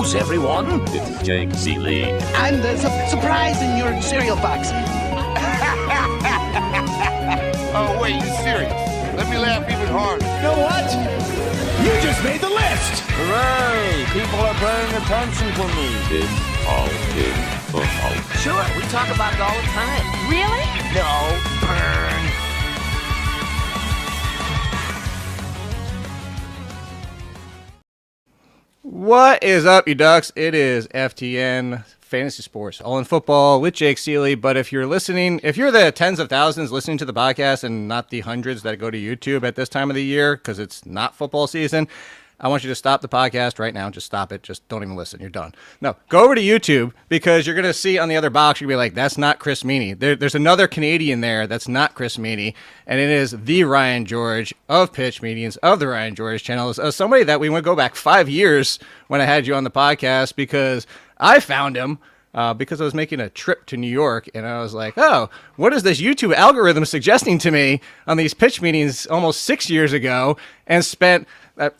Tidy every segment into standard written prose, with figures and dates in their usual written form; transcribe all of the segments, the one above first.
news, everyone. It's Jake Ciely. And there's a surprise in your cereal box. Oh, wait, you're serious? Let me laugh even harder. You know what? You just made the list. Hooray! People are paying attention to me. It's all in football. Sure, we talk about it all the time. Really? No, burn. What is up, you ducks? It is FTN Fantasy Sports, all in football with Jake Ciely. But if you're the tens of thousands listening to the podcast and not the hundreds that go to YouTube at this time of the year because it's not football season, I want you to stop the podcast right now. Just stop it. Just don't even listen. You're done. No, go over to YouTube because you're going to see on the other box, you're going to be like, that's not Chris Meany. There's another Canadian there that's not Chris Meany, and it is the Ryan George of Pitch Medians of the Ryan George channel. Somebody that we want to go back 5 years when I had you on the podcast because I found him because I was making a trip to New York, and I was like, oh, what is this YouTube algorithm suggesting to me on these pitch meetings almost 6 years ago, and spent...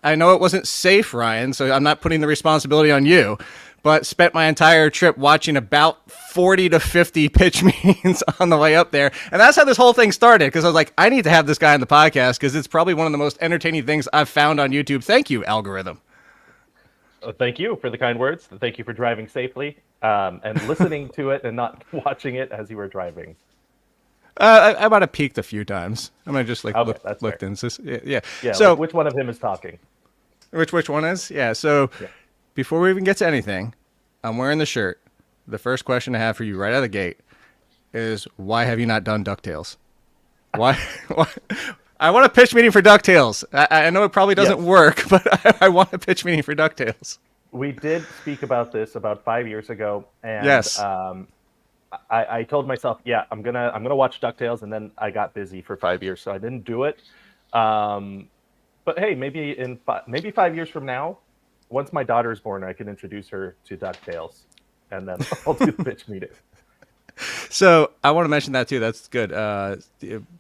I know it wasn't safe, Ryan, so I'm not putting the responsibility on you, but spent my entire trip watching about 40 to 50 pitch meetings on the way up there. And that's how this whole thing started, because I was like, I need to have this guy on the podcast because it's probably one of the most entertaining things I've found on YouTube. Thank you, algorithm. Thank you for the kind words. Thank you for driving safely and listening to it and not watching it as you were driving. I might have peeked a few times. I might have just looked in. Yeah. So which one of him is talking? Which one is? Yeah. So before we even get to anything, I'm wearing the shirt. The first question I have for you right out of the gate is, why have you not done DuckTales? Why? I want a pitch meeting for DuckTales. I know it probably doesn't work, but I want a pitch meeting for DuckTales. We did speak about this about 5 years ago, and yes. I told myself, I'm gonna watch DuckTales, and then I got busy for 5 years, so I didn't do it. But hey, maybe 5 years from now, once my daughter's born, I can introduce her to DuckTales, and then I'll do the pitch meeting. So I want to mention that too. That's good.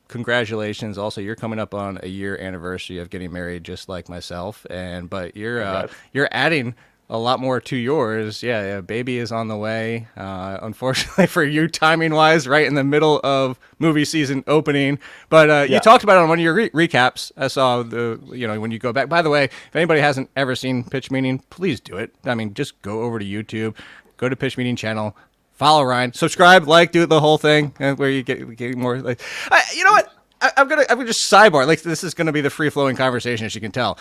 Congratulations. Also, you're coming up on a year anniversary of getting married, just like myself. But you're adding a lot more to yours. Yeah, baby is on the way. Unfortunately for you, timing-wise, right in the middle of movie season opening. But you talked about it on one of your recaps. I saw when you go back. By the way, if anybody hasn't ever seen Pitch Meeting, please do it. I mean, just go over to YouTube, go to Pitch Meeting channel, follow Ryan, subscribe, do the whole thing, and where you get more. You know what? I'm gonna just sidebar. This is gonna be the free-flowing conversation, as you can tell.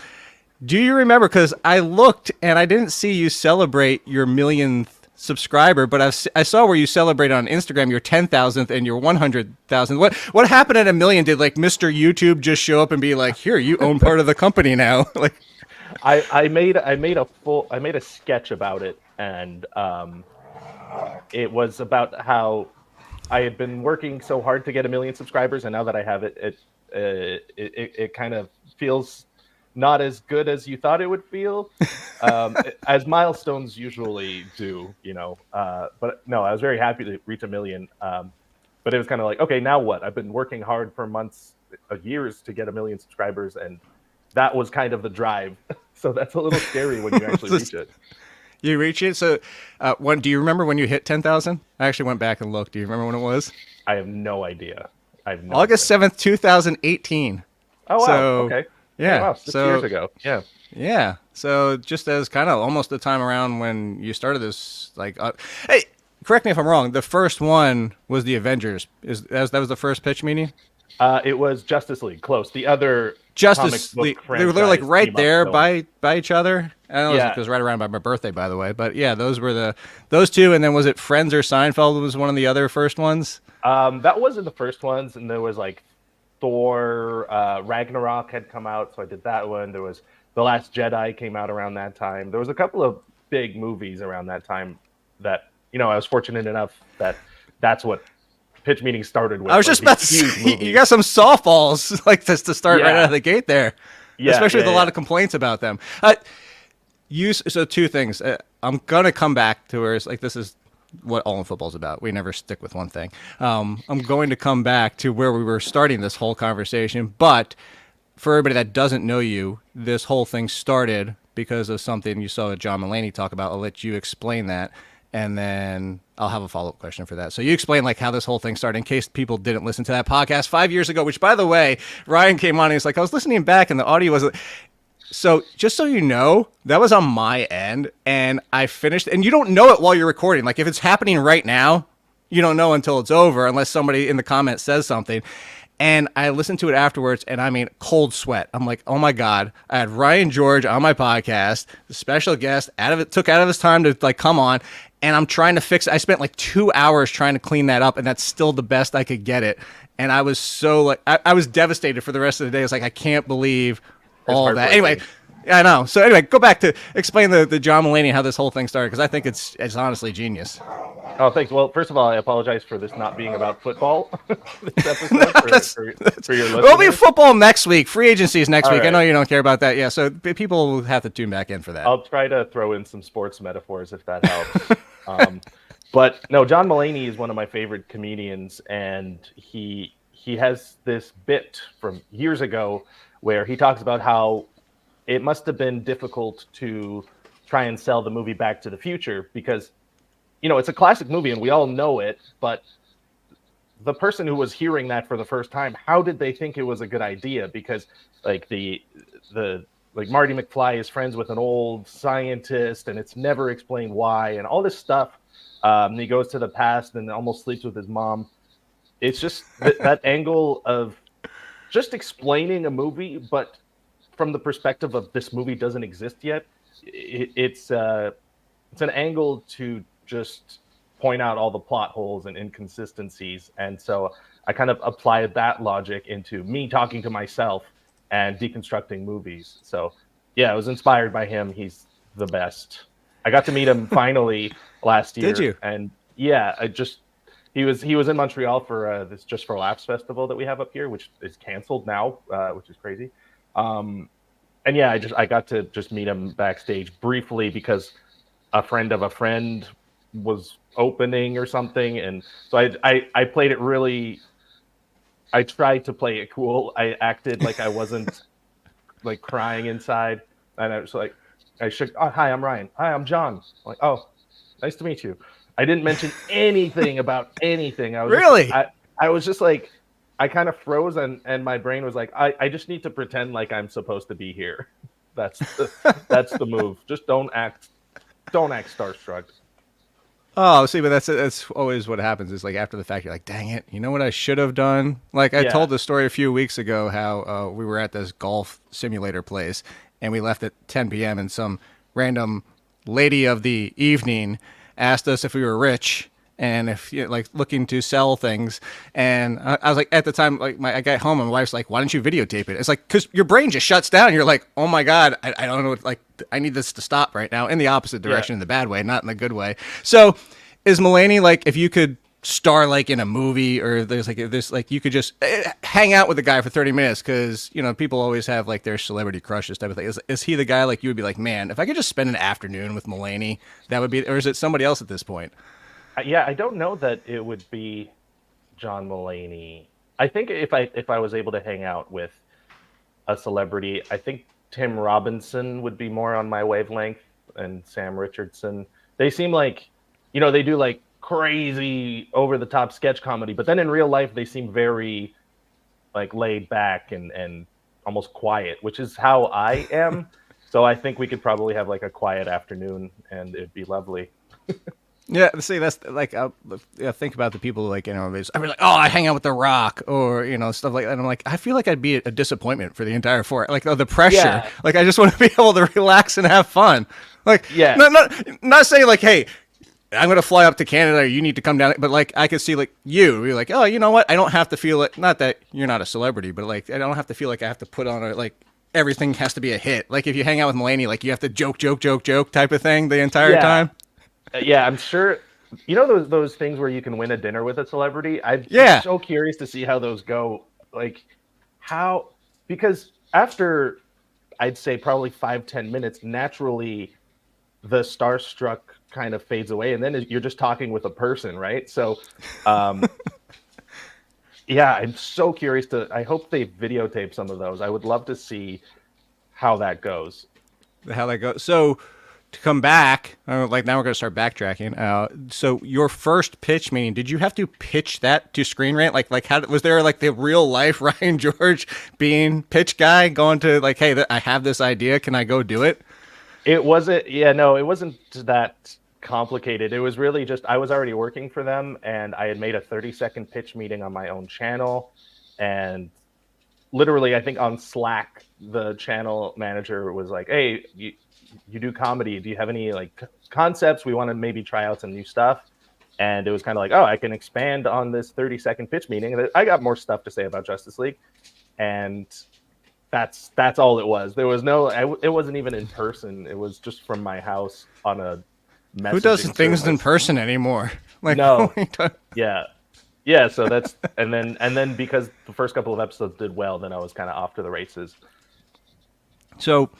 Do you remember, because I looked and I didn't see you celebrate your millionth subscriber, but I saw where you celebrated on Instagram your 10,000th and your 100,000th. What happened at a million? Did Mr. YouTube just show up and be like, here, you own part of the company now? I made a sketch about it, and it was about how I had been working so hard to get 1 million subscribers, and now that I have it, it kind of feels not as good as you thought it would feel, as milestones usually do, but no, I was very happy to reach 1 million. But it was kind of like, okay, now what? I've been working hard for months, years to get 1 million subscribers, and that was kind of the drive. So that's a little scary when you actually reach it. You reach it. So do you remember when you hit 10,000? I actually went back and looked. Do you remember when it was? I have no idea. August 7th, 2018. Oh, wow. So, okay. Yeah. Wow, 6 years ago. Yeah. Yeah. So just as kind of almost the time around when you started this, hey, correct me if I'm wrong. The first one was the Avengers. That was the first pitch meeting? It was Justice League. Close. The other Justice League. They were right there by each other. I don't know if it was right around by my birthday, by the way. But yeah, those were those two. And then was it Friends or Seinfeld was one of the other first ones? That wasn't the first ones. And there was Thor, Ragnarok had come out, so I did that one. There was The Last Jedi came out around that time. There was a couple of big movies around that time that, I was fortunate enough that's what pitch meetings started with. I was just about to say, you got some softballs to start right out of the gate there, especially with a lot of complaints about them. So two things. I'm going to come back to where it's this is what all in football is about. We never stick with one thing. I'm going to come back to where we were starting this whole conversation, but for everybody that doesn't know you, this whole thing started because of something you saw John Mulaney talk about. I'll let you explain that, and then I'll have a follow-up question for that. So you explain like how this whole thing started in case people didn't listen to that podcast 5 years ago, which by the way, Ryan came on and he's like, I was listening back and the audio was... So just so you know, that was on my end and I finished, and you don't know it while you're recording. Like if it's happening right now, you don't know until it's over unless somebody in the comments says something. And I listened to it afterwards, and I mean, cold sweat. I'm like, oh my God, I had Ryan George on my podcast, the special guest, took out of his time to like come on, and I'm trying to fix it. I spent like 2 hours trying to clean that up, and that's still the best I could get it. And I was so like, I was devastated for the rest of the day. I was like, I can't believe all that. Anyway, I know. So anyway, go back to explain the John Mulaney, how this whole thing started, because I think it's honestly genius. Oh, thanks. Well, first of all, I apologize for this not being about football. This episode for your listeners. It'll be football next week. Free agency is next All week. right. I know you don't care about that. Yeah, so people will have to tune back in for that. I'll try to throw in some sports metaphors if that helps. But no, John Mulaney is one of my favorite comedians, and he has this bit from years ago where he talks about how it must have been difficult to try and sell the movie Back to the Future because, you know, it's a classic movie and we all know it, but the person who was hearing that for the first time, how did they think it was a good idea? Because like the Marty McFly is friends with an old scientist and it's never explained why and all this stuff. And he goes to the past and almost sleeps with his mom. It's just that angle of just explaining a movie, but from the perspective of this movie doesn't exist yet. It's an angle to just point out all the plot holes and inconsistencies. And so I kind of applied that logic into me talking to myself and deconstructing movies. So yeah, I was inspired by him. He's the best. I got to meet him finally last year. Did you? And yeah, he was in Montreal for this Just for Laughs festival that we have up here, which is canceled now, which is crazy. And yeah, I got to just meet him backstage briefly because a friend of a friend was opening or something, and so I played it really. I tried to play it cool. I acted like I wasn't like crying inside, and I was like, I shook. Oh, hi, I'm Ryan. Hi, I'm John. I'm like, oh, nice to meet you. I didn't mention anything about anything. I was Really? I was just like, I kind of froze, and my brain was like, I just need to pretend like I'm supposed to be here. That's the move. Just don't act starstruck. Oh, see, but that's always what happens. Is like after the fact, you're like, dang it, you know what I should have done? Like I told the story a few weeks ago how we were at this golf simulator place and we left at 10 p.m. and some random lady of the evening asked us if we were rich and if like looking to sell things. And I was like, at the time, like I got home and my wife's like, why don't you videotape it? It's like, because your brain just shuts down. You're like, oh my God, I don't know. Like I need this to stop right now in the opposite direction, in the bad way, not in the good way. So is Mulaney like, if you could star like in a movie or there's like this, like you could just hang out with the guy for 30 minutes. Cause you know, people always have like their celebrity crushes type of thing. Is he the guy like you would be like, man, if I could just spend an afternoon with Mulaney, that would be, or is it somebody else at this point? Yeah, I don't know that it would be John Mulaney. I think if I was able to hang out with a celebrity, I think Tim Robinson would be more on my wavelength, and Sam Richardson. They seem like, you know, they do like crazy over the top sketch comedy, but then in real life they seem very like laid back and almost quiet, which is how I am. So I think we could probably have like a quiet afternoon and it'd be lovely. Yeah, see, that's like, think about the people like, you know, I'm like, oh, I hang out with The Rock or, you know, stuff like that. And I'm like, I feel like I'd be a disappointment for the entire like the pressure. Yeah. Like, I just want to be able to relax and have fun. Like, yeah, not saying like, hey, I'm going to fly up to Canada or you need to come down. But like, I could see like you're like, oh, you know what? I don't have to feel like, not that you're not a celebrity, but like, I don't have to feel like I have to put on everything has to be a hit. Like if you hang out with Mulaney, like you have to joke type of thing the entire time. Yeah, I'm sure. You know those things where you can win a dinner with a celebrity? I'm so curious to see how those go. Like how, because after I'd say probably 5-10 minutes, naturally the starstruck kind of fades away, and then you're just talking with a person, right? So, yeah, I'm so curious I hope they videotape some of those. I would love to see how that goes. how that goes. So to come back, like now we're going to start backtracking. So your first pitch meeting, did you have to pitch that to Screen Rant? Like how was there like the real life Ryan George being pitch guy going to like, hey, I have this idea. Can I go do it? It wasn't. Yeah, no, it wasn't that complicated. It was really just I was already working for them, and I had made a 30-second pitch meeting on my own channel, and literally, I think on Slack, the channel manager was like, "Hey, you do comedy. Do you have any like concepts? We want to maybe try out some new stuff." And it was kind of like, "Oh, I can expand on this 30-second pitch meeting. I got more stuff to say about Justice League," and that's all it was. There was it wasn't even in person. It was just from my house on a messaging Who does things service. in person anymore? Like No. Yeah. So that's and then because the first couple of episodes did well, then I was kind of off to the races. So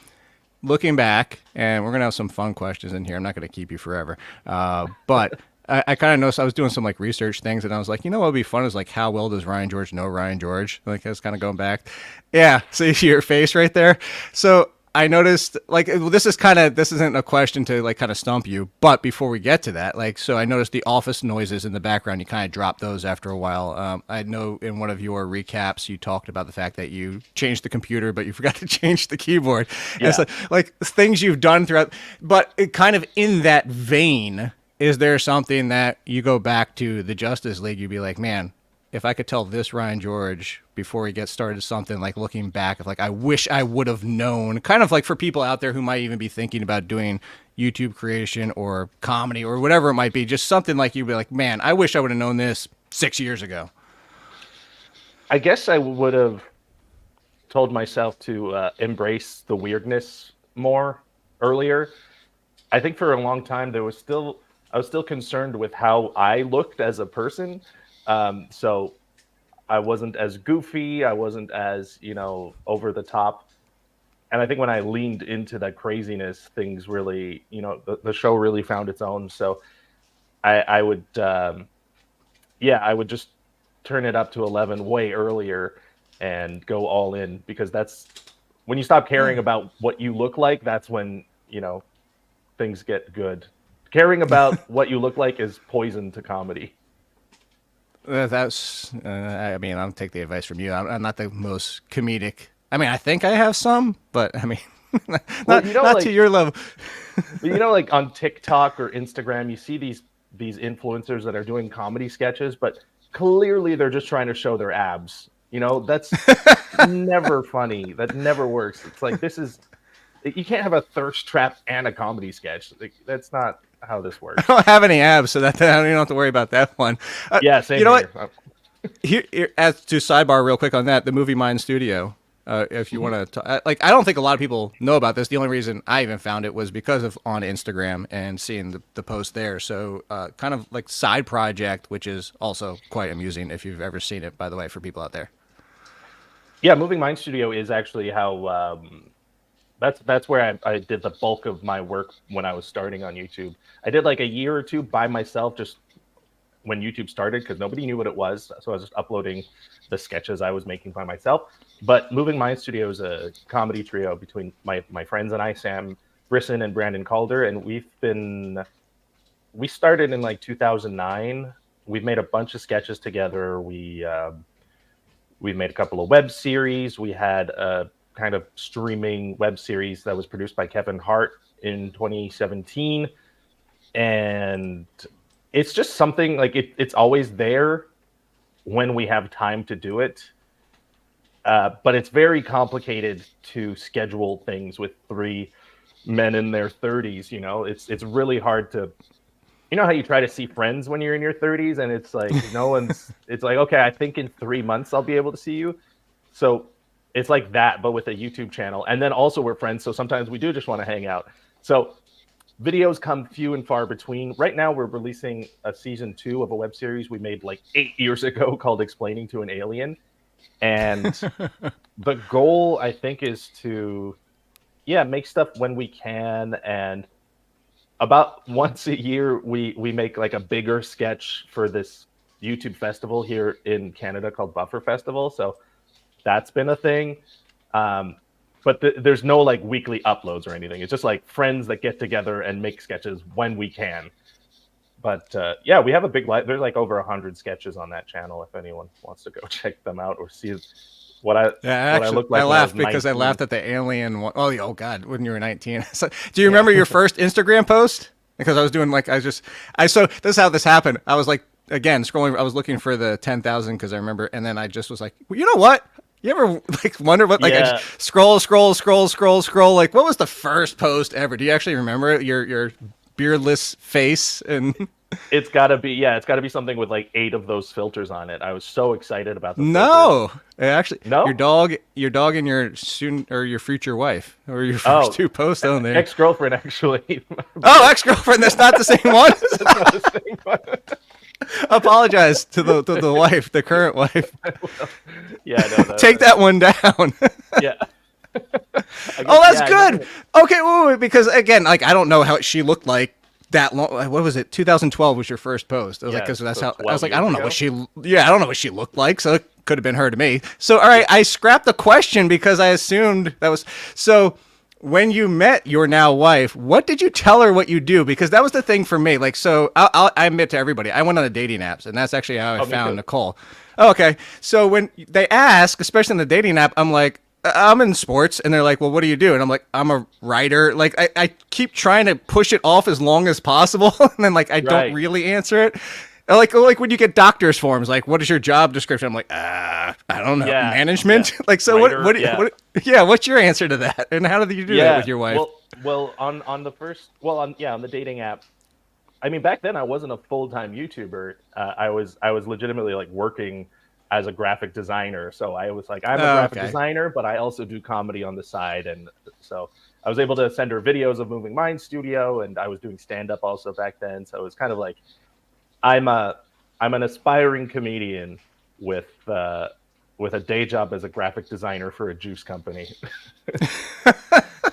looking back, and we're gonna have some fun questions in here. I'm not gonna keep you forever, but I kind of noticed I was doing some like research things, and I was like, you know what would be fun is like how well does Ryan George know Ryan George? Like I was kind of going back. Yeah, so you see your face right there. So I noticed like this isn't a question to like kind of stump you, but before we get to that, like so I noticed the office noises in the background. You kind of dropped those after a while. I know in one of your recaps you talked about the fact that you changed the computer, but you forgot to change the keyboard. Yeah. It's like things you've done throughout, but it kind of in that vein. Is there something that you go back to the Justice League, you'd be like, man, if I could tell this Ryan George before he gets started something like looking back of like, I wish I would have known, kind of like for people out there who might even be thinking about doing YouTube creation or comedy or whatever it might be, just something like you'd be like, man, I wish I would have known this 6 years ago. I guess I would have told myself to embrace the weirdness more earlier. I think for a long time I was still concerned with how I looked as a person. So I wasn't as goofy. I wasn't as, over the top. And I think when I leaned into that craziness, things really, the show really found its own. So I would just turn it up to 11 way earlier and go all in, because that's when you stop caring about what you look like. That's when, things get good. Caring about what you look like is poison to comedy. That's, I mean, I'll take the advice from you. I'm not the most comedic. I mean, I think I have some, but I mean, not to your level. Like on TikTok or Instagram, you see these influencers that are doing comedy sketches, but clearly they're just trying to show their abs. That's never funny. That never works. It's like, you can't have a thirst trap and a comedy sketch. Like, that's not how this works. I don't have any abs, so that I don't even have to worry about that one. Yeah, same. You know what? Here, as to sidebar real quick on that, the Movie Mind Studio. If you want to, I don't think a lot of people know about this. The only reason I even found it was because of on Instagram and seeing the post there. So, kind of like side project, which is also quite amusing if you've ever seen it. By the way, for people out there. Yeah, Moving Mind Studio is actually how. That's where I did the bulk of my work when I was starting on YouTube. I did like a year or two by myself, just when YouTube started, because nobody knew what it was. So I was just uploading the sketches I was making by myself. But Moving Mind Studio is a comedy trio between my friends and I, Sam Brisson and Brandon Calder. And we started in like 2009. We've made a bunch of sketches together. We made a couple of web series. We had a kind of streaming web series that was produced by Kevin Hart in 2017. And it's just something like it's always there when we have time to do it. But it's very complicated to schedule things with three men in their 30s. It's really hard to, how you try to see friends when you're in your 30s and it's like, it's like, okay, I think in 3 months I'll be able to see you. So it's like that, but with a YouTube channel. And then also we're friends, so sometimes we do just want to hang out. So videos come few and far between. Right now we're releasing a season 2 of a web series we made like 8 years ago called Explaining to an Alien. And the goal, I think, is to, make stuff when we can. And about once a year, we make like a bigger sketch for this YouTube festival here in Canada called Buffer Festival. So that's been a thing. but there's no like weekly uploads or anything. It's just like friends that get together and make sketches when we can. But yeah, we have a big there's like over 100 sketches on that channel. If anyone wants to go check them out or see what I look like. I laughed because 19. I laughed at the alien one. Oh God, when you were 19. So, do you remember your first Instagram post? Because I was doing like so this is how this happened. I was like again scrolling. I was looking for the 10,000 because I remember, and then I just was like, well, you know what? You ever like wonder what like I just scroll. Like what was the first post ever? Do you actually remember it? Your beardless face and. It's gotta be something with like 8 of those filters on it. I was so excited about the filters. Actually, no, your dog and your student or your future wife or your first 2 posts on there. Ex-girlfriend, actually. Ex-girlfriend. That's not the same one. That's not the same one. Apologize to the wife, the current wife. Yeah, no, take that one down. Yeah. That's good. Okay, wait, because again, like I don't know how she looked like. That long, what was it? 2012 was your first post. I was like, because that's how I was like, I don't know what she looked like. So it could have been her to me. So, all right, I scrapped the question because I assumed that was so. When you met your now wife, what did you tell her what you do? Because that was the thing for me. Like, so I admit to everybody, I went on the dating apps, and that's actually how I found Nicole. Oh, okay, so when they ask, especially in the dating app, I'm like. I'm in sports, and they're like, well, what do you do? And I'm like, I'm a writer. Like, I keep trying to push it off as long as possible, and then, like, I don't really answer it. Like when you get doctor's forms, like, what is your job description? I'm like, I don't know, management? Yeah. Like, so writer, what's your answer to that? And how did you do that with your wife? Well, on the dating app, I mean, back then I wasn't a full-time YouTuber. I was legitimately, like, working as a graphic designer. So I was like, I'm a graphic designer, but I also do comedy on the side. And so I was able to send her videos of Moving Mind Studio, and I was doing stand-up also back then. So it was kind of like, I'm an aspiring comedian with a day job as a graphic designer for a juice company,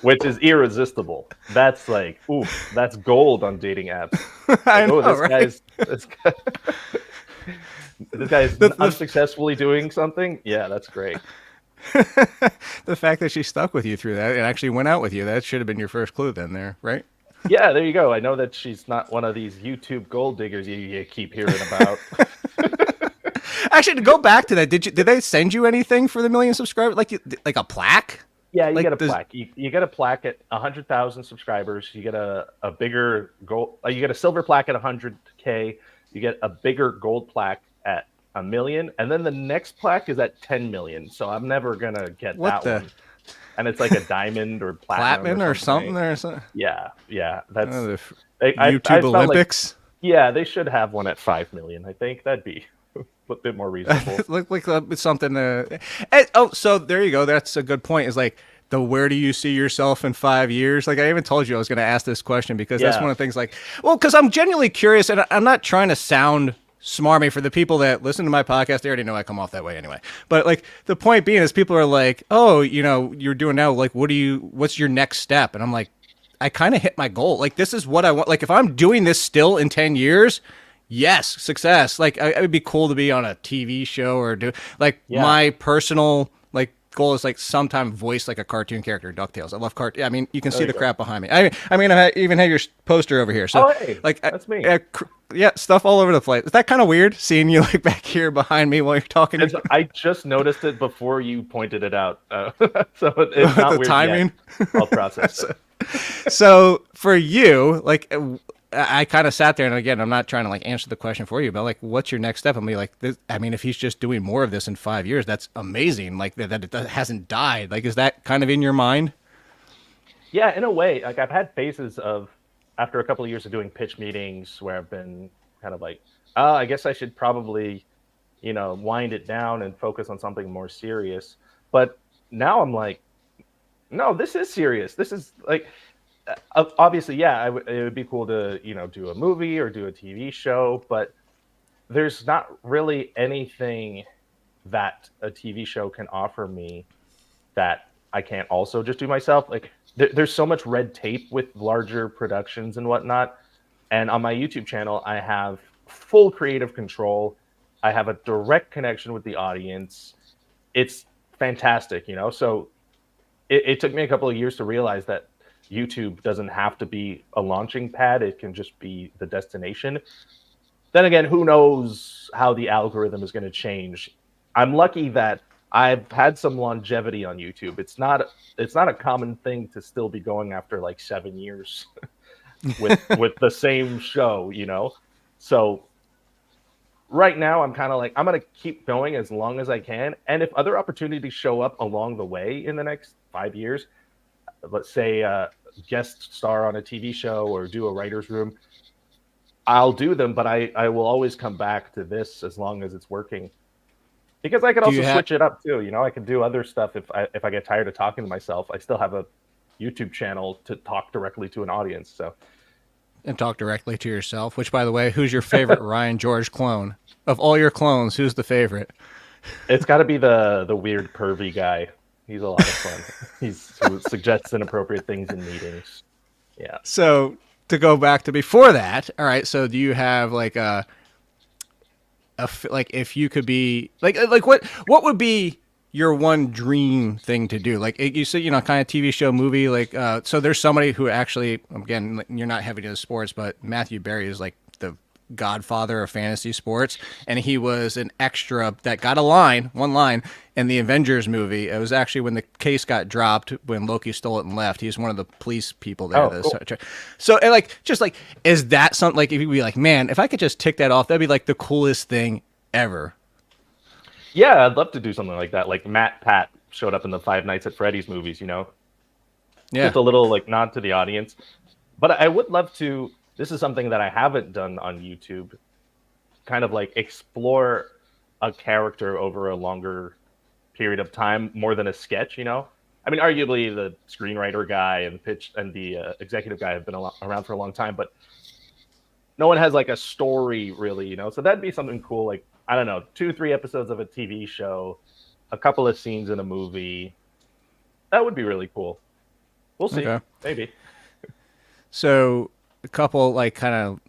which is irresistible. That's like, that's gold on dating apps. Like, I know, right? This guy's unsuccessfully doing something. Yeah, that's great. The fact that she stuck with you through that and actually went out with you, that should have been your first clue then there, right? Yeah, there you go. I know that she's not one of these YouTube gold diggers you keep hearing about. Actually, to go back to that, did they send you anything for the 1 million subscribers? Like a plaque? Yeah, you get a plaque. You get a plaque at 100,000 subscribers. You get a bigger gold. You get a silver plaque at 100K. You get a bigger gold plaque at 1 million, and then the next plaque is at 10 million. So I'm never gonna get one. And it's like a diamond or platinum or something. Yeah. That's YouTube Olympics. Like, they should have one at 5 million. I think that'd be a bit more reasonable. like something. So there you go. That's a good point. Is like where do you see yourself in 5 years? Like I even told you I was going to ask this question because that's one of the things. Like, because I'm genuinely curious, and I'm not trying to sound smarmy. For the people that listen to my podcast, they already know I come off that way anyway. But like the point being is people are like, oh, you're doing now. Like, what's your next step? And I'm like, I kind of hit my goal. Like, this is what I want. Like, if I'm doing this still in 10 years, yes, success. Like, it would be cool to be on a TV show or do like my personal like goal is like sometime voice like a cartoon character, DuckTales. I love cartoon. I mean, you can see the crap behind me. I mean, I even have your poster over here. So, like, that's me. Stuff all over the place. Is that kind of weird seeing you like back here behind me while you're talking? I just noticed it before you pointed it out, so it's not the weird timing. Yet. I'll process it. So for you, like, I kind of sat there, and again, I'm not trying to like answer the question for you, but like, what's your next step? I'm like, I mean, if he's just doing more of this in 5 years, that's amazing. Like that it hasn't died. Like, is that kind of in your mind? Yeah, in a way. Like I've had phases of after a couple of years of doing pitch meetings where I've been kind of like, I guess I should probably, wind it down and focus on something more serious. But now I'm like, no, this is serious. This is like. Obviously, it would be cool to, do a movie or do a TV show, but there's not really anything that a TV show can offer me that I can't also just do myself. Like, there's so much red tape with larger productions and whatnot. And on my YouTube channel, I have full creative control. I have a direct connection with the audience. It's fantastic, So it took me a couple of years to realize that YouTube doesn't have to be a launching pad. It can just be the destination. Then again, who knows how the algorithm is going to change. I'm lucky that I've had some longevity on YouTube. It's not a common thing to still be going after like 7 years with the same show, you know? So right now I'm kind of like, I'm going to keep going as long as I can. And if other opportunities show up along the way in the next 5 years, let's say guest star on a TV show or do a writer's room, I'll do them, but I will always come back to this as long as it's working. Because I could also switch it up too. You know, I can do other stuff if I get tired of talking to myself. I still have a YouTube channel to talk directly to an audience. So, and talk directly to yourself. Which, by the way, who's your favorite Ryan George clone? Of all your clones, who's the favorite? It's got to be the weird pervy guy. He's a lot of fun. He suggests inappropriate things in meetings. Yeah. So to go back to before that, all right. So do you have like like if you could be like what would be your one dream thing to do? Like you said, you know, kind of TV show, movie, like so there's somebody who actually, again, you're not heavy into sports, but Matthew Berry is like the godfather of fantasy sports, and he was an extra that got one line in the Avengers movie. It was actually when the case got dropped when Loki stole it and left. He's one of the police people there. Oh, cool. So and like just like, is that something like, if you'd be like, man, if I could just tick that off, that'd be like the coolest thing ever? Yeah, I'd love to do something like that. Like Matt Pat showed up in the Five Nights at Freddy's movies, you know? Yeah. Just a little like nod to the audience. But I would love to, this is something that I haven't done on YouTube, kind of like explore a character over a longer period of time, more than a sketch, you know? I mean, arguably the screenwriter guy and the executive guy have been around for a long time, but no one has like a story really, you know? So that'd be something cool. Like, I don't know, 2-3 episodes of a TV show, a couple of scenes in a movie. That would be really cool. We'll see. Okay. Maybe. So a couple like kind of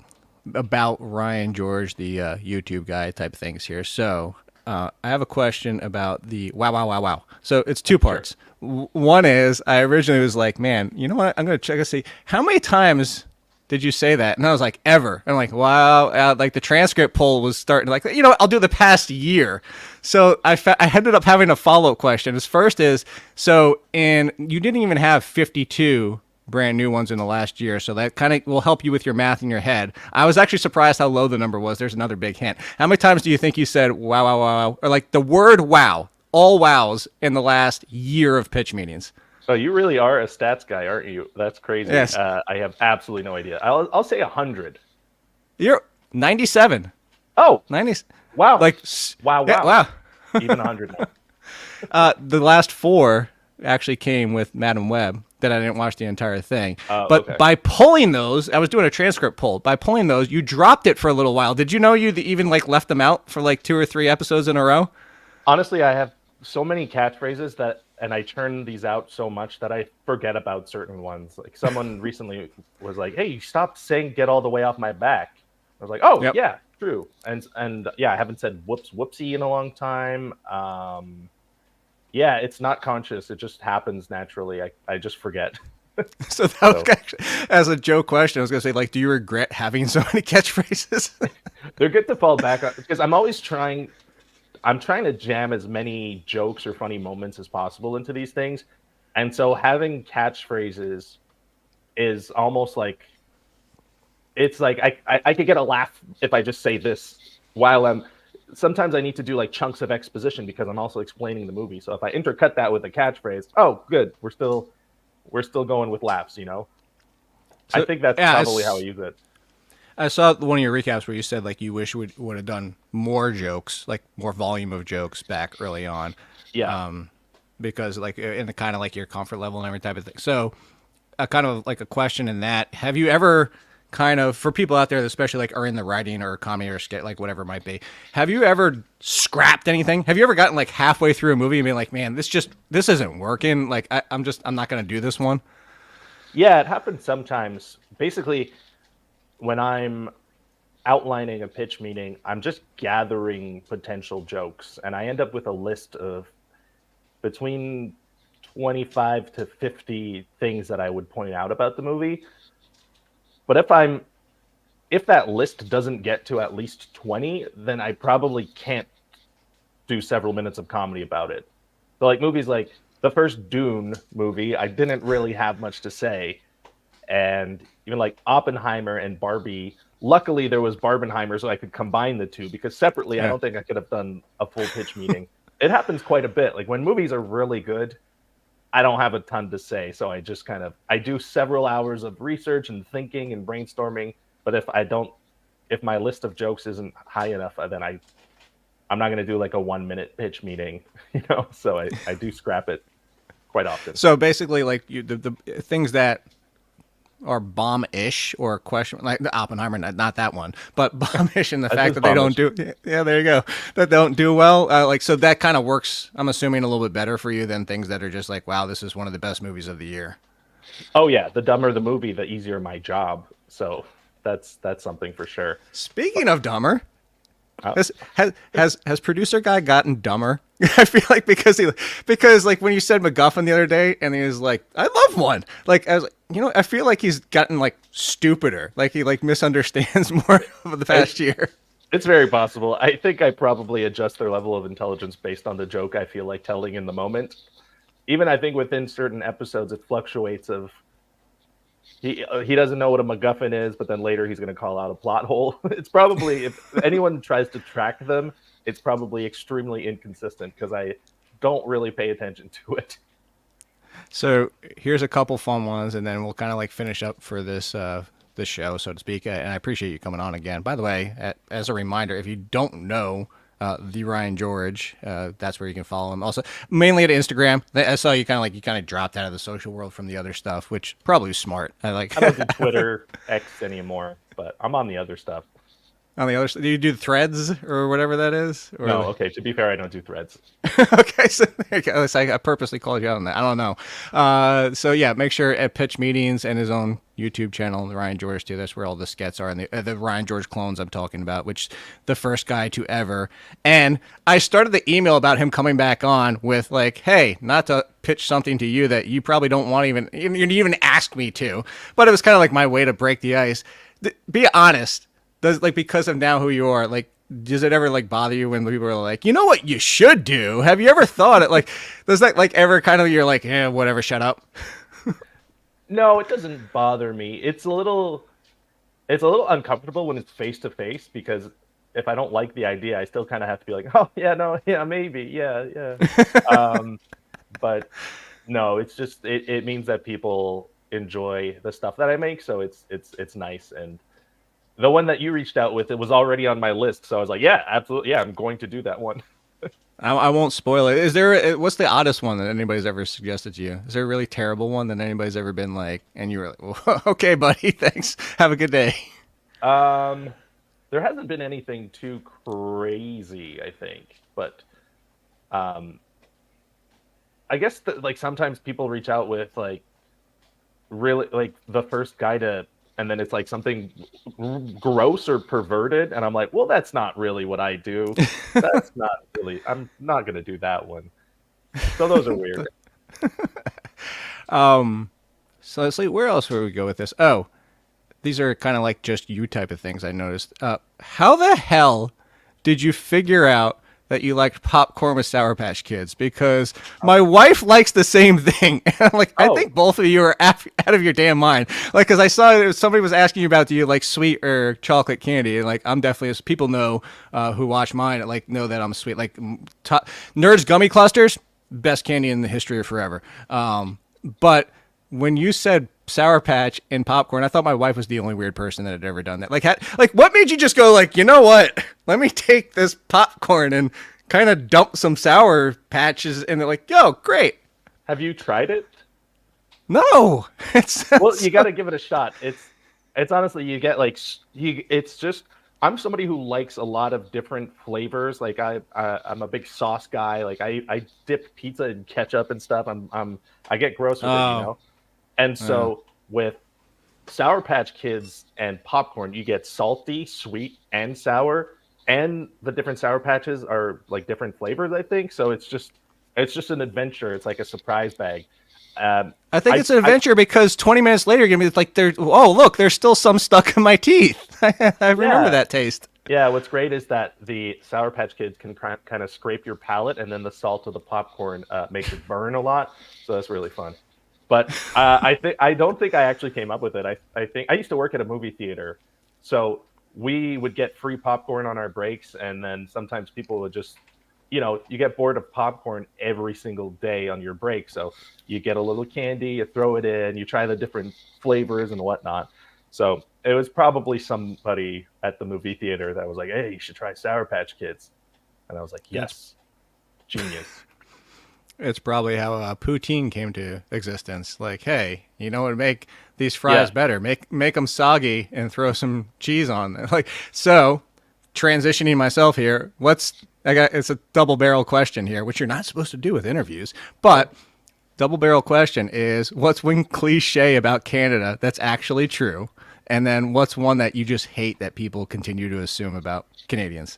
about Ryan George, the YouTube guy type things here. So I have a question about the wow. So it's two parts. Sure. One is, I originally was like, man, you know what? I'm going to check and see how many times did you say that? And I was like, ever. And I'm like, wow. Like the transcript poll was starting, like, you know, I'll do the past year. So I ended up having a follow-up question. His first is, so you didn't even have 52 brand new ones in the last year. So that kind of will help you with your math in your head. I was actually surprised how low the number was. There's another big hint. How many times do you think you said wow, or like the word wow, all wows in the last year of pitch meetings? So you really are a stats guy, aren't you? That's crazy. Yes. I have absolutely no idea. I'll say 100. You're 97. Oh, 90. Wow. Like wow. Yeah, wow. Even 100 now. The last 4 actually came with Madam Web that I didn't watch the entire thing. But okay. By pulling those, I was doing a transcript pull. By pulling those, you dropped it for a little while. Did you know you even like left them out for like 2 or 3 episodes in a row? Honestly, I have so many catchphrases and I turn these out so much that I forget about certain ones. Like someone recently was like, "Hey, you stopped saying 'get all the way off my back.'" I was like, "Oh, yep. Yeah, true." And yeah, I haven't said whoopsie in a long time. Yeah, it's not conscious. It just happens naturally. I just forget. So that was actually, as a joke question, I was going to say, like, do you regret having so many catchphrases? They're good to fall back on because I'm trying to jam as many jokes or funny moments as possible into these things. And so having catchphrases is almost like, it's like I could get a laugh if I just say this while sometimes I need to do like chunks of exposition because I'm also explaining the movie. So if I intercut that with a catchphrase, oh, good. We're still going with laughs, you know? So, I think that's probably how I use it. I saw one of your recaps where you said like you wish would have done more jokes, like more volume of jokes back early on. Yeah. Because like in the kind of like your comfort level and every type of thing. So kind of like a question in that, have you ever kind of, for people out there that especially like are in the writing or comedy or skit, like whatever it might be, have you ever scrapped anything? Have you ever gotten like halfway through a movie and been like, man, this isn't working. Like I'm not going to do this one. Yeah, it happens sometimes. Basically, when I'm outlining a pitch meeting, I'm just gathering potential jokes, and I end up with a list of between 25 to 50 things that I would point out about the movie. But if that list doesn't get to at least 20, then I probably can't do several minutes of comedy about it. So like movies like the first Dune movie, I didn't really have much to say. And even like Oppenheimer and Barbie, luckily there was Barbenheimer so I could combine the two, because separately I don't think I could have done a full pitch meeting. It happens quite a bit. Like when movies are really good, I don't have a ton to say. So I just I do several hours of research and thinking and brainstorming. But if my list of jokes isn't high enough, then I'm not going to do like a 1 minute pitch meeting, so I do scrap it quite often. So basically, like the things that are bomb-ish or question, like the Oppenheimer, not that one, but bomb-ish in the fact that they don't do, yeah, there you go, that don't do well. Like, so that kind of works, I'm assuming, a little bit better for you than things that are just like, wow, this is one of the best movies of the year. Oh yeah, the dumber the movie, the easier my job. So that's something for sure. Speaking of dumber, has producer guy gotten dumber? I feel like because like when you said MacGuffin the other day and he was like, I love one. Like I was like, I feel like he's gotten like stupider. Like he like misunderstands more over the past year. It's very possible. I think I probably adjust their level of intelligence based on the joke I feel like telling in the moment. Even I think within certain episodes it fluctuates of he doesn't know what a MacGuffin is, but then later he's going to call out a plot hole. It's probably, if anyone tries to track them, it's probably extremely inconsistent because I don't really pay attention to it. So here's a couple fun ones, and then we'll kind of like finish up for this this show, so to speak. And I appreciate you coming on again. By the way, as a reminder, if you don't know the Ryan George, that's where you can follow him. Also, mainly at Instagram. I saw you kind of dropped out of the social world from the other stuff, which probably was smart. I don't do Twitter X anymore, but I'm on the other stuff. On the other side, do you do Threads or whatever that is? Or no, okay. To be fair, I don't do Threads. Okay, so there you go. I purposely called you out on that. I don't know. So yeah, make sure at pitch meetings and his own YouTube channel, the Ryan George too. That's where all the skets are, and the Ryan George clones I'm talking about, which the first guy to ever. And I started the email about him coming back on with like, hey, not to pitch something to you that you probably don't want to even ask me to, but it was kind of like my way to break the ice. Be honest. Does like because of now who you are, like does it ever like bother you when people are like, you know what you should do? Have you ever thought it? Like does that like ever kind of you're like, yeah, whatever, shut up? No, it doesn't bother me. It's a little uncomfortable when it's face to face, because if I don't like the idea, I still kind of have to be like, oh yeah, no, yeah, maybe, yeah. But no, it's just it means that people enjoy the stuff that I make, so it's nice. And the one that you reached out with, it was already on my list, so I was like, yeah, absolutely, yeah, I'm going to do that one. I won't spoil it. Is there what's the oddest one that anybody's ever suggested to you? Is there a really terrible one that anybody's ever been like, and you were like, well, okay, buddy, thanks, have a good day? There hasn't been anything too crazy, I think, but I guess like sometimes people reach out with like really like the first guy to. And then it's like something gross or perverted. And I'm like, well, that's not really what I do. That's not really, I'm not going to do that one. So those are weird. So let's see, where else would we go with this? Oh, these are kind of like just you type of things I noticed. How the hell did you figure out that you liked popcorn with Sour Patch Kids? Because my wife likes the same thing. And I'm like, I think both of you are out of your damn mind. Like, because I saw somebody was asking you about, do you like sweet or chocolate candy? And like, I'm definitely, as people know who watch mine, like know that I'm sweet. Like, Nerds Gummy Clusters, best candy in the history of forever. But when you said Sour Patch and popcorn, I thought my wife was the only weird person that had ever done that. Like, what made you just go like, you know what? Let me take this popcorn and kind of dump some Sour Patches, and they're like, yo, great. Have you tried it? No. Well, you got to give it a shot. It's honestly, you get like, it's just, I'm somebody who likes a lot of different flavors. Like I'm a big sauce guy. Like I dip pizza in ketchup and stuff. I get gross with it, And so with Sour Patch Kids and popcorn, you get salty, sweet, and sour. And the different Sour Patches are like different flavors, I think. So it's just, It's just an adventure. It's like a surprise bag. I think it's an adventure because 20 minutes later, you're going to be like, oh, look, there's still some stuck in my teeth. I remember that taste. Yeah, what's great is that the Sour Patch Kids can kind of scrape your palate, and then the salt of the popcorn makes it burn a lot. So that's really fun. But I don't think I actually came up with it. I think I used to work at a movie theater, so we would get free popcorn on our breaks, and then sometimes people would just, you get bored of popcorn every single day on your break, so you get a little candy, you throw it in, you try the different flavors and whatnot. So it was probably somebody at the movie theater that was like, "Hey, you should try Sour Patch Kids," and I was like, "Yes, genius." It's probably how poutine came to existence. Like, hey, you know what would make these fries better? Make them soggy and throw some cheese on them. Like, so transitioning myself here, it's a double barrel question here, which you're not supposed to do with interviews, but double barrel question is, what's one cliche about Canada that's actually true? And then what's one that you just hate that people continue to assume about Canadians?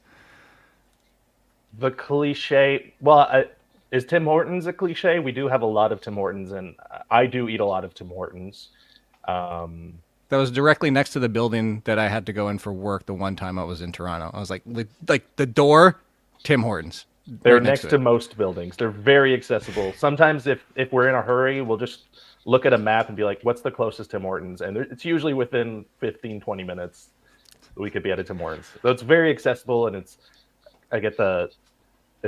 The cliche, well, is Tim Hortons a cliche? We do have a lot of Tim Hortons, and I do eat a lot of Tim Hortons. That was directly next to the building that I had to go in for work the one time I was in Toronto. I was like the door, Tim Hortons. They're next to most buildings. They're very accessible. Sometimes if we're in a hurry, we'll just look at a map and be like, what's the closest Tim Hortons? And it's usually within 15, 20 minutes we could be at a Tim Hortons. So it's very accessible, and it's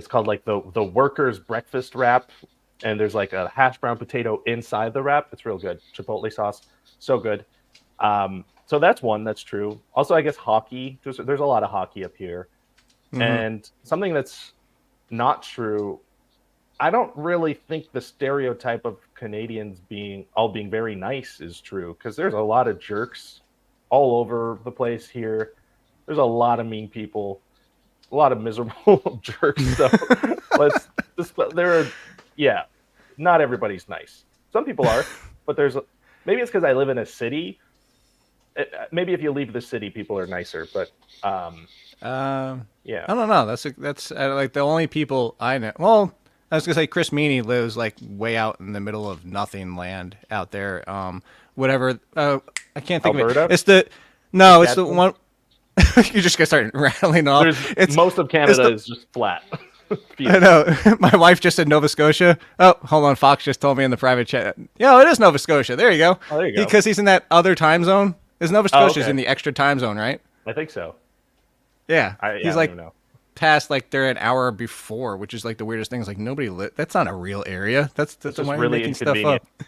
called like the workers breakfast wrap, and there's like a hash brown potato inside the wrap. It's real good. Chipotle sauce, so good. So that's one that's true. Also, I guess hockey. There's a lot of hockey up here. Mm-hmm. And something that's not true, I don't really think the stereotype of Canadians being very nice is true, because there's a lot of jerks all over the place here. There's a lot of mean people, a lot of miserable jerks. So not everybody's nice. Some people are, but maybe it's because I live in a city. Maybe if you leave the city, people are nicer, but yeah, I don't know. That's like the only people I know. Well, I was gonna say Chris Meany lives like way out in the middle of nothing land out there. Whatever. I can't think Alberta? of it. It's the one. You're just gonna start rattling off. Most of Canada is just flat. I know. My wife just said Nova Scotia. Oh, hold on. Fox just told me in the private chat. Yeah, it is Nova Scotia. There you go. Oh, there you go. Because he's in that other time zone. Is Nova Scotia's in the extra time zone, right? I think so. Yeah. He's like know. past like they're an hour before, which is like the weirdest thing. Is like nobody that's not a real area. That's just why really making inconvenient. stuff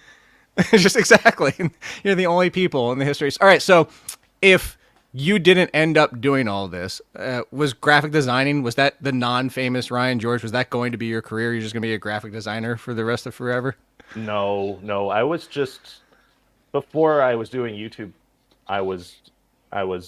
up. Just exactly. You're the only people in the history. All right. So if you didn't end up doing all this, was graphic designing, was that the non-famous Ryan George? Was that going to be your career? You're just going to be a graphic designer for the rest of forever? No. I was just, before I was doing YouTube, I was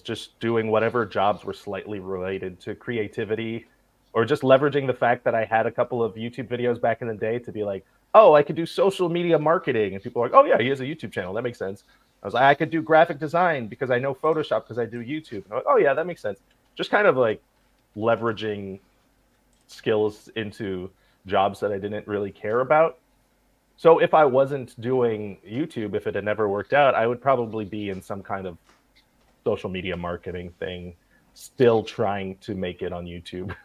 just doing whatever jobs were slightly related to creativity, or just leveraging the fact that I had a couple of YouTube videos back in the day to be like, oh, I could do social media marketing. And people are like, oh yeah, he has a YouTube channel. That makes sense. I was like, I could do graphic design because I know Photoshop because I do YouTube. And I'm like, oh yeah, that makes sense. Just kind of like leveraging skills into jobs that I didn't really care about. So if I wasn't doing YouTube, if it had never worked out, I would probably be in some kind of social media marketing thing, still trying to make it on YouTube.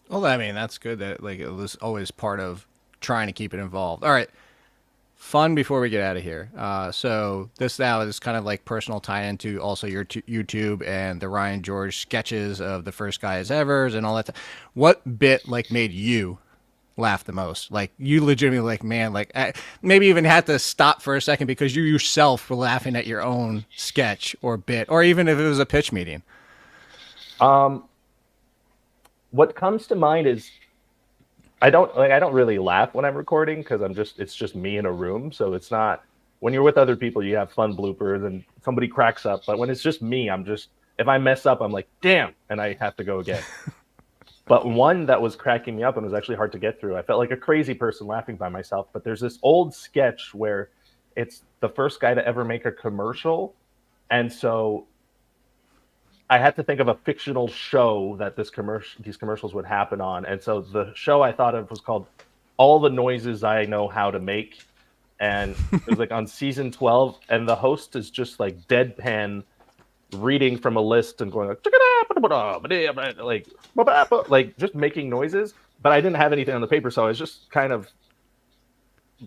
Well, I mean, that's good that like it was always part of trying to keep it involved. All right. Fun before we get out of here. So this now is kind of like personal tie into also your YouTube and the Ryan George sketches of the First Guys Evers and all that. What bit like made you laugh the most? Like you legitimately like, man, like maybe even had to stop for a second because you yourself were laughing at your own sketch or bit, or even if it was a pitch meeting. What comes to mind is I don't really laugh when I'm recording because it's just me in a room. So it's not, when you're with other people, you have fun bloopers and somebody cracks up. But when it's just me, if I mess up, I'm like, damn, and I have to go again. But one that was cracking me up and was actually hard to get through, I felt like a crazy person laughing by myself. But there's this old sketch where it's the first guy to ever make a commercial. And so I had to think of a fictional show that these commercials would happen on. And so the show I thought of was called all the noises I know how to make. And it was like on season 12, and the host is just like deadpan reading from a list and going like just making noises. But I didn't have anything on the paper, so I was just kind of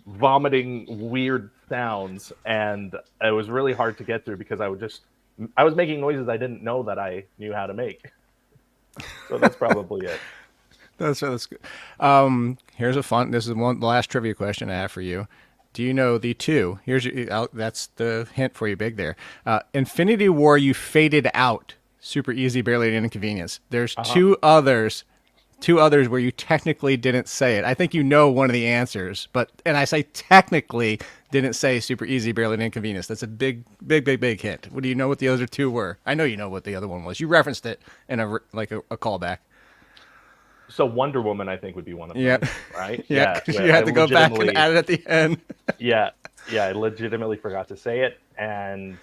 vomiting weird sounds, and it was really hard to get through because I was making noises I didn't know that I knew how to make. So that's probably it. That's good. Here's this is the last trivia question I have for you. Do you know the two? That's the hint for you, big there. Infinity War, you faded out. Super easy, barely an inconvenience. There's two others where you technically didn't say it. I think you know one of the answers, and I say technically didn't say super easy, barely an inconvenience. That's a big hint. What do you know what the other two were? I know you know what the other one was. You referenced it in a callback. So Wonder Woman, I think, would be one of them. Yeah. Right? Yeah. You had to go back and add it at the end. Yeah. I legitimately forgot to say it, and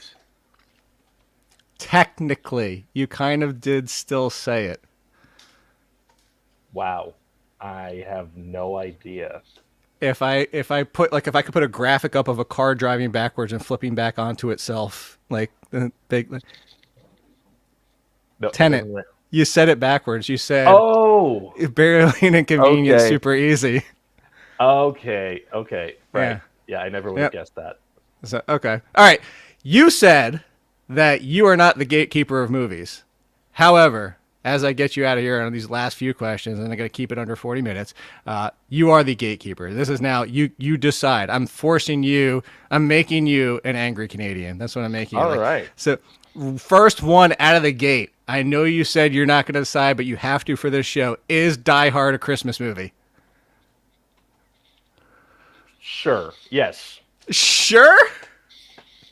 technically, you kind of did still say it. Wow, I have no idea. If I could put a graphic up of a car driving backwards and flipping back onto itself, like the big Tenet. You said it backwards. You said, "Oh, barely an inconvenience, super easy." Okay, right. Yeah, I never would have guessed that. So, okay, all right. You said that you are not the gatekeeper of movies. However, as I get you out of here on these last few questions, and I'm going to keep it under 40 minutes, you are the gatekeeper. This is now you decide. I'm forcing you. I'm making you an angry Canadian. That's what I'm making you. All right. So, first one out of the gate. I know you said you're not going to decide, but you have to for this show. Is Die Hard a Christmas movie? Sure. Yes. Sure?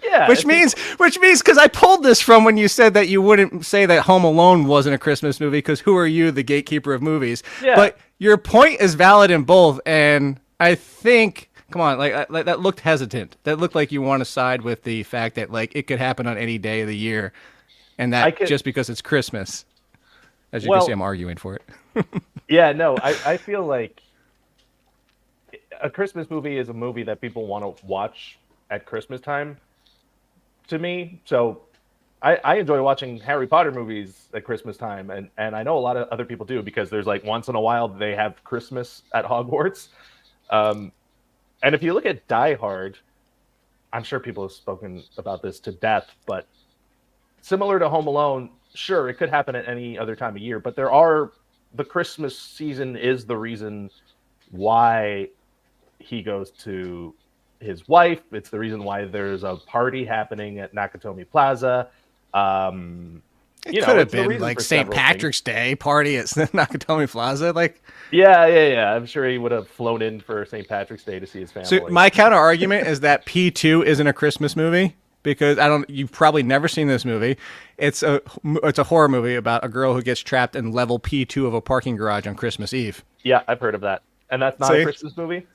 Yeah. Which means because I pulled this from when you said that you wouldn't say that Home Alone wasn't a Christmas movie because who are you, the gatekeeper of movies? Yeah. But your point is valid in both, and I think, come on, like that looked hesitant. That looked like you want to side with the fact that like it could happen on any day of the year, and that just because it's Christmas. As you can see, I'm arguing for it. Yeah, no, I feel like a Christmas movie is a movie that people want to watch at Christmas time. To me, so I enjoy watching Harry Potter movies at Christmas time, and I know a lot of other people do because there's like once in a while they have Christmas at Hogwarts. And if you look at Die Hard, I'm sure people have spoken about this to death, but similar to Home Alone, sure, it could happen at any other time of year, but the Christmas season is the reason why he goes to his wife. It's the reason why there's a party happening at Nakatomi Plaza. It could have been like St. Patrick's Day party at Nakatomi Plaza. Like, yeah. I'm sure he would have flown in for St. Patrick's Day to see his family. So my counter argument is that P2 isn't a Christmas movie because you've probably never seen this movie. It's a horror movie about a girl who gets trapped in level P2 of a parking garage on Christmas Eve. Yeah, I've heard of that. And that's not a Christmas movie?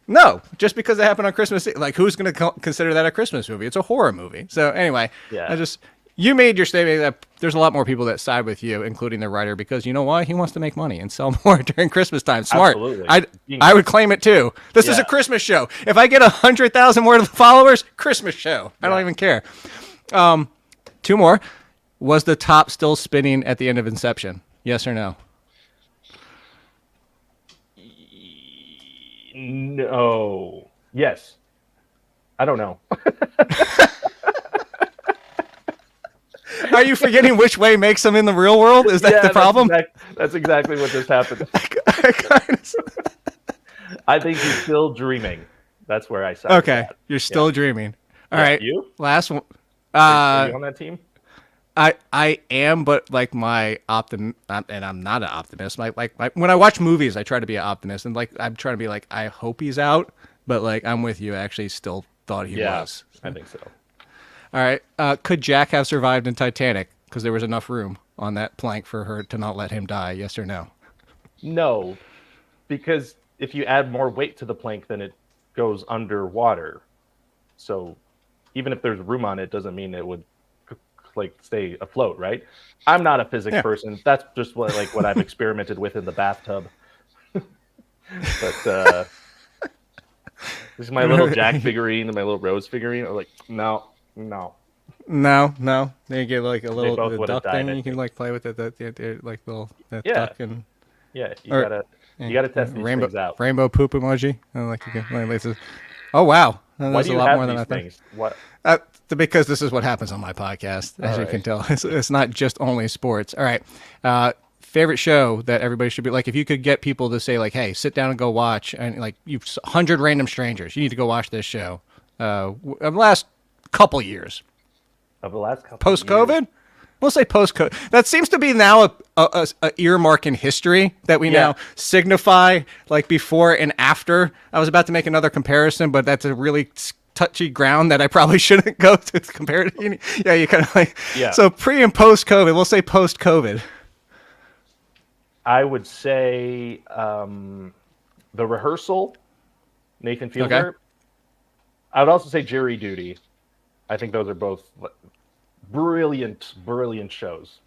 No, just because it happened on Christmas Eve. Like, who's going to consider that a Christmas movie? It's a horror movie. So anyway, you made your statement that there's a lot more people that side with you, including the writer, because you know why? He wants to make money and sell more during Christmas time. Smart. Absolutely. I would claim it too. This is a Christmas show. If I get 100,000 more followers, Christmas show. I don't even care. Two more. Was the top still spinning at the end of Inception? Yes or no? No. Yes. I don't know. Are you forgetting which way makes them in the real world? Is that the problem? That's exactly what just happened. I think he's still dreaming. That's where I said. Okay, you're still dreaming. All right. You? Last one. Are you on that team? I am, but like and I'm not an optimist. Like when I watch movies, I try to be an optimist, and like I'm trying to be like, I hope he's out, but like I'm with you. I actually still thought he was. I think so. All right. Could Jack have survived in Titanic? Because there was enough room on that plank for her to not let him die. Yes or no? No, because if you add more weight to the plank, then it goes underwater. So even if there's room on it, doesn't mean it would like stay afloat, right? I'm not a physics person. That's just what I've experimented with in the bathtub. But this is my little Jack figureine and my little Rose figurine. I was like, no. No. Then you get like a little both the would have duck died, thing. I You can think. like play with the like little Yeah. duck and Yeah, you Or- gotta test these things out. rainbow poop emoji. Like you can, like, oh wow, Why that's do a you lot have more than these I thought. things? What? Because this is what happens on my podcast, as you right. can tell. It's not just only sports. All right. Favorite show that everybody should be like, if you could get people to say like, hey, sit down and go watch, and like you've 100 random strangers, you need to go watch this show. Of the last couple years, Of the last couple post of years. COVID, we'll say post COVID. That seems to be now a earmark in history that we now signify like before and after. I was about to make another comparison, but that's a really touchy ground that I probably shouldn't go to compare it. Yeah, you kind of like. Yeah. So pre and post COVID, we'll say post COVID. I would say The Rehearsal, Nathan Fielder. Okay. I would also say Jury Duty. I think those are both brilliant shows.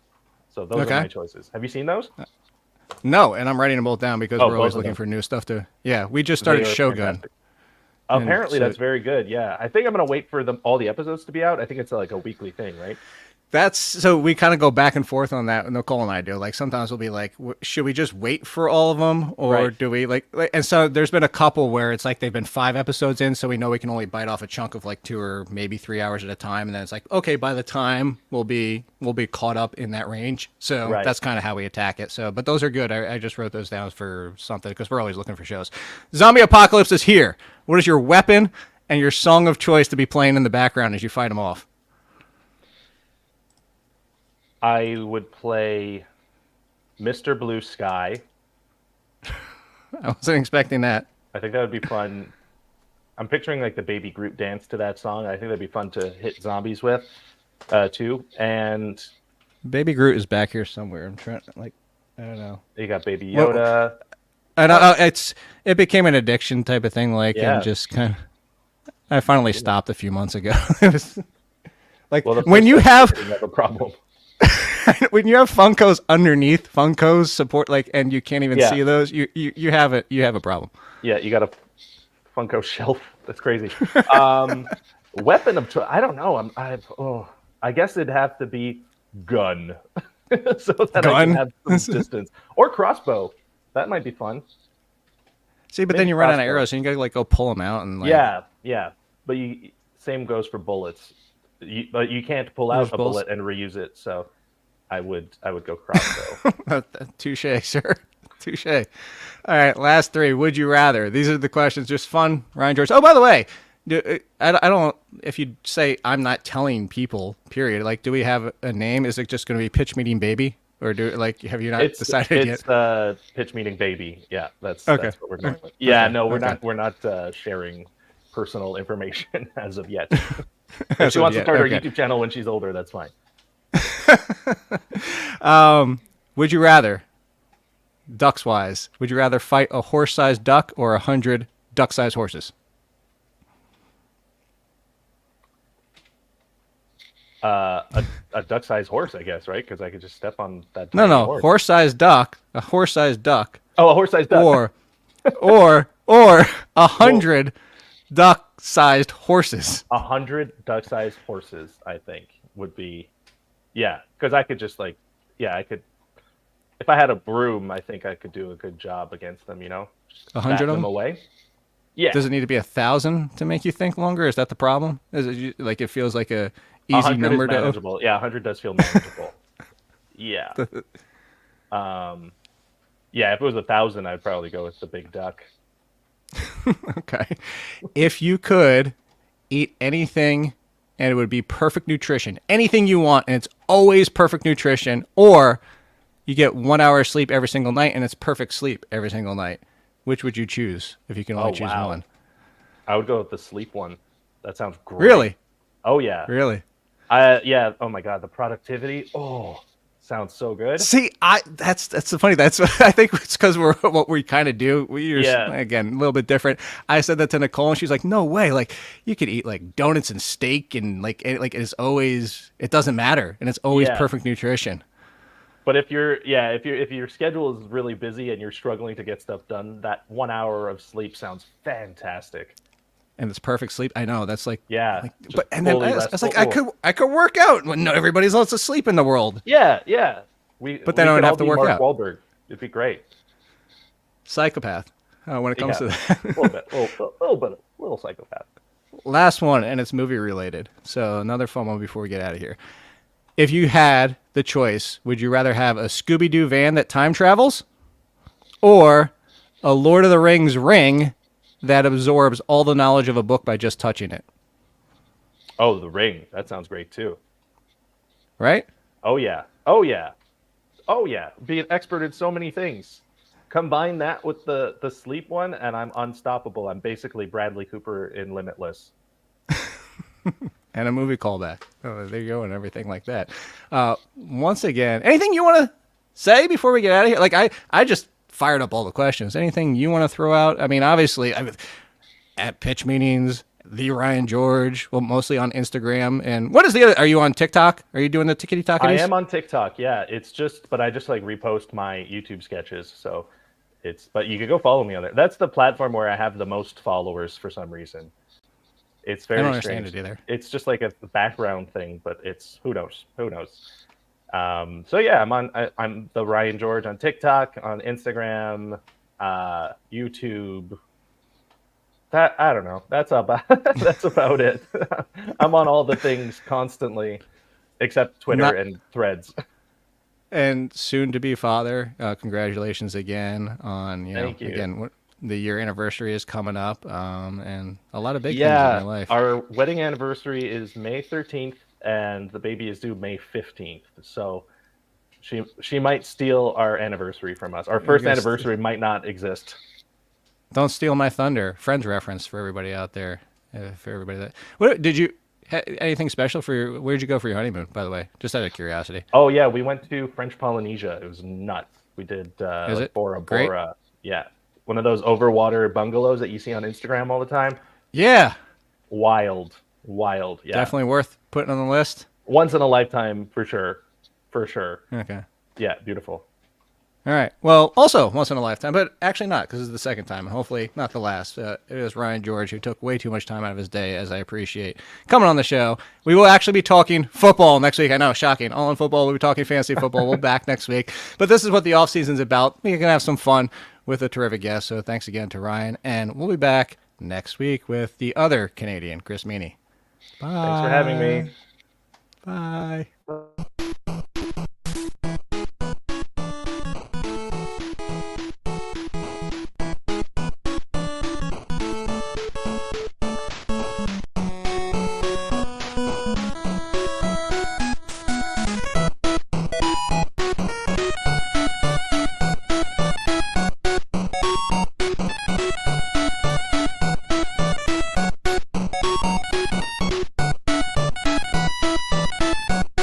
So those Okay. are my choices. Have you seen those? No, and I'm writing them both down because Oh, we're always both of looking them. for new stuff to. Yeah, we just They started are Shogun. fantastic. Apparently, so- that's very good. Yeah, I think I'm gonna wait for all the episodes to be out. I think it's like a weekly thing, right? That's so we kind of go back and forth on that. Nicole and I do. Like sometimes we'll be like, should we just wait for all of them, or Right. do we like? And so there's been a couple where it's like they've been 5 episodes in, so we know we can only bite off a chunk of like 2 or maybe 3 hours at a time, and then it's like, okay, by the time we'll be caught up in that range. So Right. that's kind of how we attack it. So, but those are good. I just wrote those down for something because we're always looking for shows. Zombie apocalypse is here. What is your weapon and your song of choice to be playing in the background as you fight them off? I would play Mr. Blue Sky. I wasn't expecting that. I think that would be fun. I'm picturing like the Baby Groot dance to that song. I think that'd be fun to hit zombies with, too. And Baby Groot is back here somewhere. I'm trying, like, I don't know. you got Baby Well- Yoda. And it became an addiction type of thing, like, Yeah. and just kind of. I finally stopped a few months ago. It was like Well, the when first you have episode, have a problem. when you have Funkos underneath Funkos support, like, and you can't even Yeah. see those, you have a problem. Yeah, you got a Funko shelf. That's crazy. Weapon of choice. I don't know. I guess it'd have to be gun, so that I Gun? can have some distance, or crossbow. That might be fun. See, but Maybe then you run out of crossbow. arrows, and you gotta like go pull them out and like. Yeah. But same goes for bullets. But you can't pull out There's a bullets. bullet and reuse it. So I would go crossbow. Touche, sir. Touche. All right, last 3. Would you rather? These are the questions. Just fun. Ryan George. Oh, by the way, I don't. If you say I'm not telling people, period. Like, do we have a name? Is it just going to be Pitch Meeting Baby, or have you not decided it's yet? Pitch Meeting Baby. Yeah, that's Okay. that's what we're going with. Yeah, Okay. no, Okay. we're not sharing personal information as of yet. As If she of wants yet, to start her okay. YouTube channel when she's older, that's fine. Would you rather? Ducks wise, would you rather fight a horse-sized duck or 100 duck-sized horses? A duck-sized horse, I guess, right? Because I could just step on that. No, tiny horse. horse-sized duck, a horse-sized duck, Oh, a horse-sized duck. or 100 duck-sized horses. 100 duck-sized horses, I think, would be, yeah, because I could just I could, if I had a broom, I think I could do a good job against them. 100 bat of them? away. Yeah, Does it need to be 1,000 to make you think longer? Is that the problem? Is it like it feels like a easy 100 number is to? manageable. Yeah, 100 does feel manageable. Yeah. Yeah, if it was 1,000, I'd probably go with the big duck. Okay. If you could eat anything and it would be perfect nutrition, anything you want, and it's always perfect nutrition, or you get 1 hour of sleep every single night and it's perfect sleep every single night, which would you choose if you can only choose wow. one? I would go with the sleep one. That sounds great. Really? Oh, yeah. Really? Yeah. Oh, my God. The productivity. Oh, sounds so good. See, that's the funny. That's I think it's because we're what we kind of do. Yeah. Again, a little bit different. I said that to Nicole, and she's like, "No way! Like you could eat like donuts and steak, and like it's always it doesn't matter, and it's always Yeah. perfect nutrition." But if your schedule is really busy and you're struggling to get stuff done, that 1 hour of sleep sounds fantastic. And it's perfect sleep. I know that's like Yeah. but and then I was like, I could work out when everybody's else asleep in the world. Yeah. But then I would have to work Mark out. Wahlberg. It'd be great. Psychopath when it comes to that. A little psychopath. Last one, and it's movie related. So another fun one before we get out of here. If you had the choice, would you rather have a Scooby-Doo van that time travels or a Lord of the Rings ring that absorbs all the knowledge of a book by just touching it? Oh, the ring. That sounds great too. Right? Oh yeah. Be an expert in so many things. Combine that with the sleep one, and I'm unstoppable. I'm basically Bradley Cooper in Limitless. And a movie callback. Oh, there you go, and everything like that. Once again, anything you want to say before we get out of here? Like, I just fired up all the questions. Anything you want to throw out? I mean, obviously, at pitch meetings, the Ryan George, well, mostly on Instagram. And what is the other? Are you on TikTok? Are you doing the tickety talkies? I am on TikTok, yeah. But I just like repost my YouTube sketches. So but you could go follow me on there. That's the platform where I have the most followers for some reason. It's very I don't understand strange. it either. It's just like a background thing, but it's who knows. So yeah, I'm the Ryan George on TikTok, on Instagram, YouTube. That I don't know. That's about it. I'm on all the things constantly, except Twitter and Threads. And soon to be father. Congratulations again on Thank you. Again your anniversary is coming up, and a lot of big things in your life. Our wedding anniversary is May 13th, and the baby is due May 15th. So she might steal our anniversary from us. Our first anniversary might not exist. Don't steal my thunder. Friends reference for everybody out there. For everybody that. What did you? Anything special for your? Where'd you go for your honeymoon? By the way, just out of curiosity. Oh yeah, we went to French Polynesia. It was nuts. We did Bora great? Bora. Yeah, one of those overwater bungalows that you see on Instagram all the time. Yeah. Wild. Yeah, Definitely worth putting on the list. Once in a lifetime for sure. Okay. Yeah, beautiful. All right. Well, also once in a lifetime, but actually not, because it's the second time, and hopefully not the last. It was Ryan George, who took way too much time out of his day, as I appreciate, coming on the show. We will actually be talking football next week. I know, shocking. All in football. We'll be talking fantasy football. We'll be back next week. But this is what the offseason's about. We're going to have some fun with a terrific guest. So thanks again to Ryan. And we'll be back next week with the other Canadian, Chris Meany. Bye. Thanks for having me. Bye.